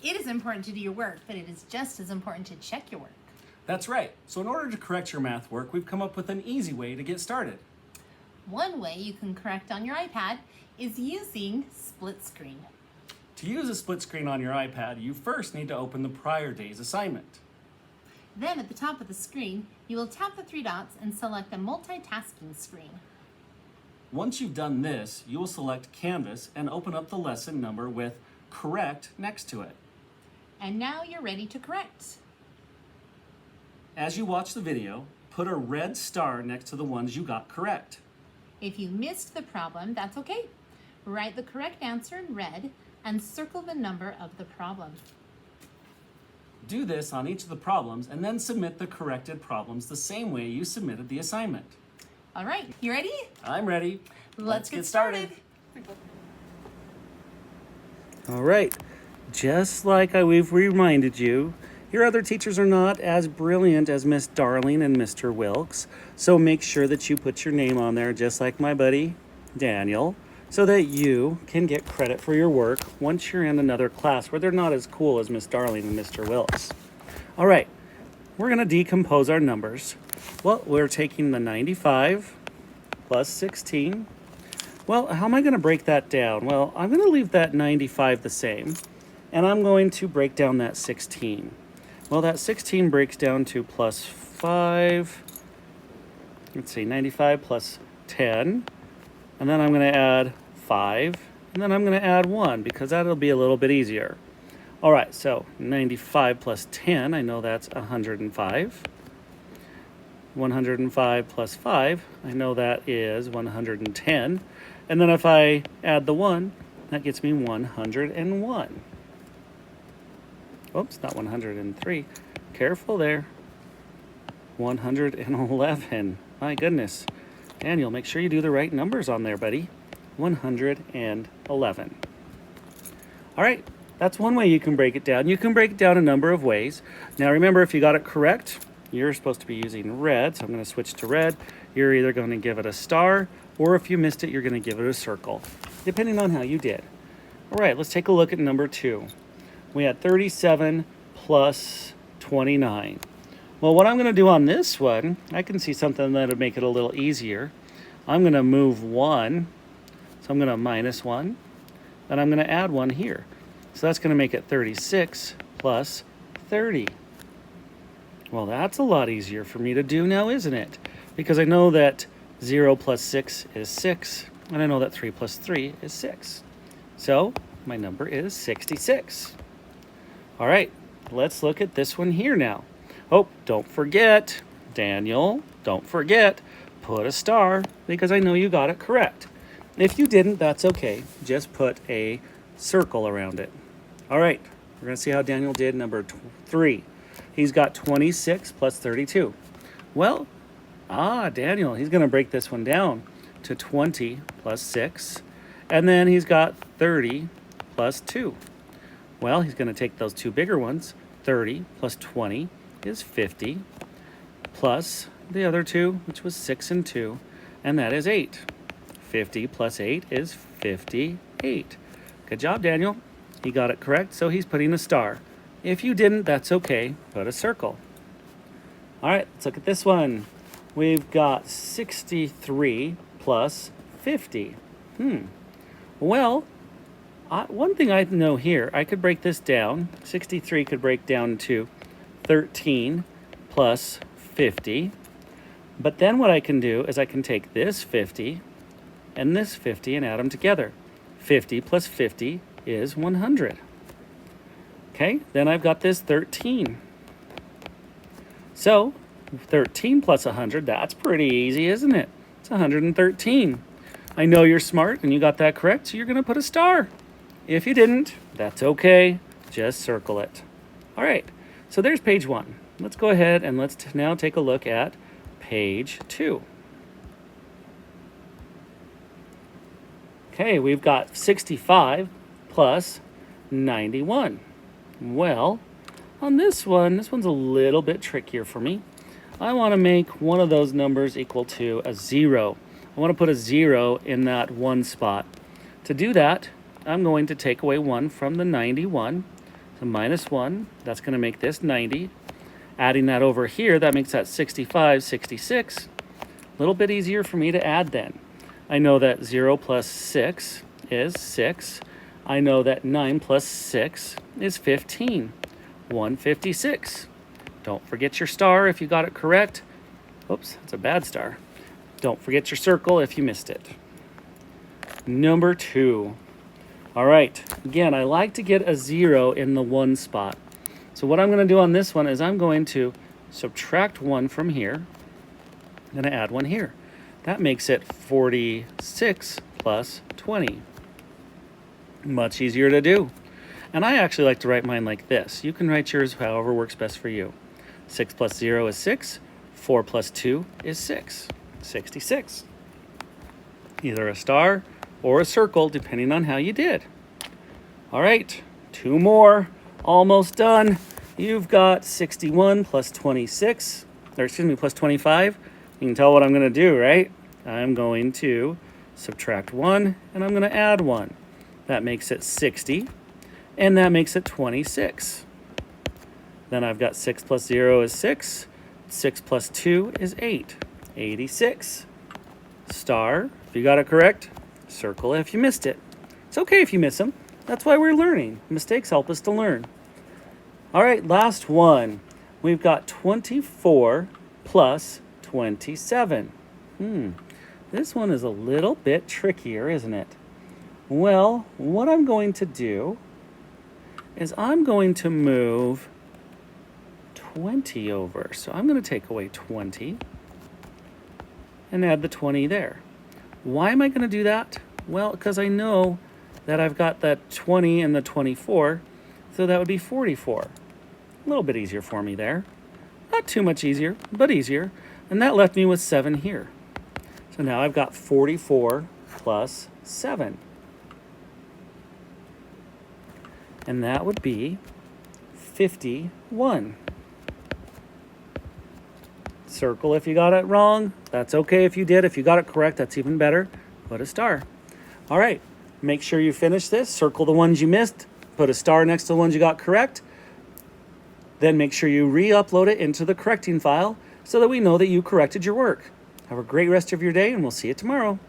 It is important to do your work, but it is just as important to check your work. That's right. So in order to correct your math work, we've come up with an easy way to get started. One way you can correct on your iPad is using split screen. To use a split screen on your iPad, you first need to open the prior day's assignment. Then at the top of the screen, you will tap the three dots and select a multitasking screen. Once you've done this, you will select Canvas and open up the lesson number with correct next to it. And now you're ready to correct. As you watch the video, put a red star next to the ones you got correct. If you missed the problem, that's okay. Write the correct answer in red and circle the number of the problem. Do this on each of the problems and then submit the corrected problems the same way you submitted the assignment. All right, you ready? I'm ready. Let's get started. All right, just like we've reminded you, your other teachers are not as brilliant as Miss Darling and Mr. Wilkes, so make sure that you put your name on there just like my buddy Daniel, so that you can get credit for your work once you're in another class where they're not as cool as Miss Darling and Mr. Wilkes. All right, we're going to decompose our numbers. Well, we're taking the 95 plus 16. Well, how am I going to break that down? Well, I'm going to leave that 95 the same, and I'm going to break down that 16. Well, that 16 breaks down to plus 5. Let's see, 95 plus 10. And then I'm going to add 5. And then I'm going to add 1 because that'll be a little bit easier. All right, so 95 plus 10, I know that's 105. 105 plus 5, I know that is 110. And then if I add the 1, that gets me 101. Oops, not 103. Careful there. 111. My goodness. Daniel, make sure you do the right numbers on there, buddy. 111. All right, that's one way you can break it down. You can break it down a number of ways. Now remember, if you got it correct, you're supposed to be using red, so I'm going to switch to red. You're either going to give it a star, or if you missed it, you're going to give it a circle, depending on how you did. All right, let's take a look at number 2. We had 37 plus 29. Well, what I'm going to do on this one, I can see something that would make it a little easier. I'm going to move 1, so I'm going to minus 1, and I'm going to add 1 here. So that's going to make it 36 plus 30. Well, that's a lot easier for me to do now, isn't it? Because I know that 0 plus 6 is 6, and I know that 3 plus 3 is 6. So my number is 66. All right, let's look at this one here now. Oh, don't forget, Daniel, don't forget, put a star because I know you got it correct. If you didn't, that's okay. Just put a circle around it. All right, we're going to see how Daniel did number 3. He's got 26 plus 32. Well, Daniel, he's going to break this one down to 20 plus 6. And then he's got 30 plus 2. Well, he's going to take those two bigger ones. 30 plus 20 is 50. Plus the other two, which was 6 and 2. And that is 8. 50 plus 8 is 58. Good job, Daniel. He got it correct, so he's putting a star. If you didn't, that's okay. Put a circle. All right, let's look at this one. We've got 63 plus 50. Well, one thing I know here, I could break this down. 63 could break down to 13 plus 50. But then what I can do is I can take this 50 and this 50 and add them together. 50 plus 50 is 100. Okay, then I've got this 13. So 13 plus 100, that's pretty easy, isn't it? It's 113. I know you're smart and you got that correct, so you're going to put a star. If you didn't, that's okay. Just circle it. All right, so there's page 1. Let's go ahead and let's now take a look at page 2. Okay, we've got 65 plus 91. Well, on this one's a little bit trickier for me. I want to make one of those numbers equal to a 0. I want to put a 0 in that one spot. To do that, I'm going to take away 1 from the 91. So minus 1, that's going to make this 90. Adding that over here, that makes that 65, 66. A little bit easier for me to add then. I know that 0 plus 6 is 6. I know that 9 plus 6 is 15. 156. Don't forget your star if you got it correct. Oops, that's a bad star. Don't forget your circle if you missed it. Number 2. All right, again, I like to get a 0 in the 1 spot. So what I'm going to do on this one is I'm going to subtract 1 from here. I'm going to add 1 here. That makes it 46 plus 20. Much easier to do. And I actually like to write mine like this. You can write yours however works best for you. 6 plus 0 is 6. 4 plus 2 is 6. 66. Either a star or a circle, depending on how you did. All right, 2 more. Almost done. You've got 61 plus 26, or excuse me, plus 25. You can tell what I'm going to do, right? I'm going to subtract 1, and I'm going to add 1. That makes it 60, and that makes it 26. Then I've got 6 plus 0 is 6. 6 plus 2 is 8. 86. Star, if you got it correct. Circle if you missed it. It's okay if you miss them. That's why we're learning. Mistakes help us to learn. All right, last one. We've got 24 plus 27. This one is a little bit trickier, isn't it? Well, what I'm going to do is I'm going to move 20 over. So I'm going to take away 20 and add the 20 there. Why am I going to do that? Well, because I know that I've got that 20 and the 24, so that would be 44. A little bit easier for me there. Not too much easier, but easier. And that left me with 7 here. So now I've got 44 plus 7. And that would be 51. Circle if you got it wrong. That's okay if you did. If you got it correct, that's even better. Put a star. All right, make sure you finish this. Circle the ones you missed. Put a star next to the ones you got correct. Then make sure you re-upload it into the correcting file so that we know that you corrected your work. Have a great rest of your day, and we'll see you tomorrow.